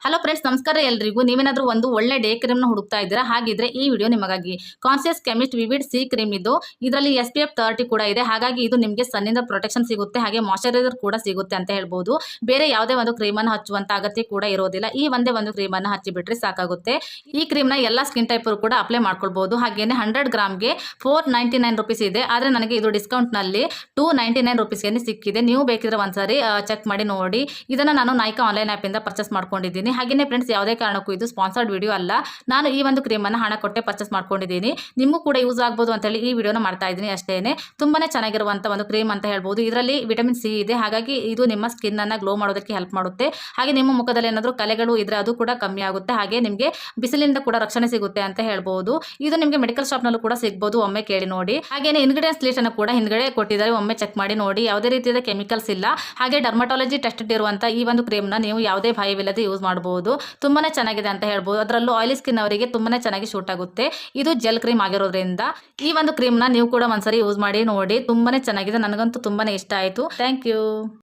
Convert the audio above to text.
Hello friends, ನಮಸ್ಕಾರ ಎಲ್ರಿಗೂ. ನೀವೇನಾದ್ರೂ ಒಂದು ಒಳ್ಳೆ ಡೇ ಕ್ರೀಮ್ನ ಹುಡುಕ್ತಾ ಇದ್ದೀರಾ? ಹಾಗಿದ್ರೆ ಈ ವಿಡಿಯೋ ನಿಮಗಾಗಿ. Conscious chemist vivid C cream ಇದು. ಇದರಲ್ಲಿ SPF 30 ಕೂಡ ಇದೆ. ಹಾಗಾಗಿ ಇದು ನಿಮಗೆ ಸನ್ನಿಂದ ಪ್ರೊಟೆಕ್ಷನ್ ಸಿಗುತ್ತೆ, ಹಾಗೆ ಮಾಯಶ್ಚರೈಸರ್ ಕೂಡ ಸಿಗುತ್ತೆ ಅಂತ ಹೇಳ್ಬೋದು. ಬೇರೆ ಯಾವುದೇ ಒಂದು ಕ್ರೀಮನ್ನು ಹಚ್ಚುವಂತ ಅಗತ್ಯ ಕೂಡ ಇರೋದಿಲ್ಲ. ಈ ಒಂದೇ ಒಂದು ಕ್ರೀಮನ್ನು ಹಚ್ಚಿಬಿಟ್ರೆ ಸಾಕಾಗುತ್ತೆ. ಈ ಕ್ರೀಮ್ನ ಎಲ್ಲ ಸ್ಕಿನ್ ಟೈಪ್ ಕೂಡ ಅಪ್ಲೈ ಮಾಡ್ಕೊಳ್ಬಹುದು. ಹಾಗೇನೆ 100 ಗ್ರಾಮ್ಗೆ 499 ರುಪೀಸ್ ಇದೆ. ಆದ್ರೆ ನನಗೆ ಇದು ಡಿಸ್ಕೌಂಟ್ ನಲ್ಲಿ 299 ರುಪೀಸ್ಗೆ ಸಿಕ್ಕಿದೆ. ನೀವು ಬೇಕಿದ್ರೆ ಒಂದ್ಸರಿ ಚೆಕ್ ಮಾಡಿ ನೋಡಿ. ಇದನ್ನ ನಾನು ನೈಕಾ ಆನ್ಲೈನ್ ಆಪ್ ಇಂದ ಪರ್ಚೇಸ್ ಮಾಡ್ಕೊಂಡಿದ್ದೀನಿ. ಹಾಗೇನೆ ಫ್ರೆಂಡ್ಸ್, ಯಾವುದೇ ಕಾರಣಕ್ಕೂ ಇದು ಸ್ಪಾನ್ಸರ್ಡ್ ವಿಡಿಯೋ ಅಲ್ಲ. ನಾನು ಈ ಒಂದು ಕ್ರೀಮ್ ಅನ್ನು ಹಣ ಕೊಟ್ಟೆ ಪರ್ಚೇಸ್ ಮಾಡ್ಕೊಂಡಿದ್ದೀನಿ. ನಿಮಗೂ ಕೂಡ ಯೂಸ್ ಆಗ್ಬೋದು ಅಂತ ಹೇಳಿ ಈ ವಿಡಿಯೋನ ಮಾಡ್ತಾ ಇದ್ದೀನಿ ಅಷ್ಟೇನೆ. ತುಂಬಾನೇ ಚೆನ್ನಾಗಿರುವಂತ ಒಂದು ಕ್ರೀಮ್ ಅಂತ ಹೇಳ್ಬೋದು. ಇದರಲ್ಲಿ ವಿಟಮಿನ್ ಸಿ ಇದೆ, ಹಾಗಾಗಿ ಇದು ನಿಮ್ಮ ಸ್ಕಿನ್ ಅನ್ನ ಗ್ಲೋ ಮಾಡೋದಕ್ಕೆ ಹೆಲ್ಪ್ ಮಾಡುತ್ತೆ. ಹಾಗೆ ನಿಮ್ಮ ಮುಖದಲ್ಲಿ ಏನಾದರೂ ಕಲೆಗಳು ಇದ್ರೆ ಅದು ಕೂಡ ಕಮ್ಮಿ ಆಗುತ್ತೆ. ಹಾಗೆ ನಿಮಗೆ ಬಿಸಿಲಿಂದ ಕೂಡ ರಕ್ಷಣೆ ಸಿಗುತ್ತೆ ಅಂತ ಹೇಳ್ಬೋದು. ಇದು ನಿಮಗೆ ಮೆಡಿಕಲ್ ಶಾಪ್ ನಲ್ಲೂ ಕೂಡ ಸಿಗಬಹುದು, ಒಮ್ಮೆ ಕೇಳಿ ನೋಡಿ. ಹಾಗೇನೆ ಇಂಗ್ರೀಡಿಯೆಂಟ್ಸ್ ಲಿಸ್ಟ್ ಅನ್ನು ಕೂಡ ಹಿಂದ್ಗಡೆ ಕೊಟ್ಟಿದ್ದಾರೆ, ಒಮ್ಮೆ ಚೆಕ್ ಮಾಡಿ ನೋಡಿ. ಯಾವುದೇ ರೀತಿಯ ಕೆಮಿಕಲ್ಸ್ ಇಲ್ಲ. ಹಾಗೆ ಡರ್ಮಟಾಲಜಿ ಟೆಸ್ಟೆಡ್ ಇರುವಂತ ಈ ಒಂದು ಕ್ರೀಮ್ ನ ನೀವು ಯಾವುದೇ ಭಯವಿಲ್ಲದೆ ಯೂಸ್ ಮಾಡಬಹುದು. ತುಂಬಾನೇ ಚೆನ್ನಾಗಿದೆ ಅಂತ ಹೇಳ್ಬೋದು. ಅದರಲ್ಲೂ ಆಯಿಲಿ ಸ್ಕಿನ್ ಅವರಿಗೆ ತುಂಬಾನೇ ಚೆನ್ನಾಗಿ ಶೂಟ್ ಆಗುತ್ತೆ. ಇದು ಜೆಲ್ ಕ್ರೀಮ್ ಆಗಿರೋದ್ರಿಂದ ಈ ಒಂದು ಕ್ರೀಮ್ ನ ನೀವು ಕೂಡ ಒಂದ್ಸರಿ ಯೂಸ್ ಮಾಡಿ ನೋಡಿ. ತುಂಬಾನೇ ಚೆನ್ನಾಗಿದೆ, ನನಗಂತೂ ತುಂಬಾನೇ ಇಷ್ಟ ಆಯ್ತು. Thank you.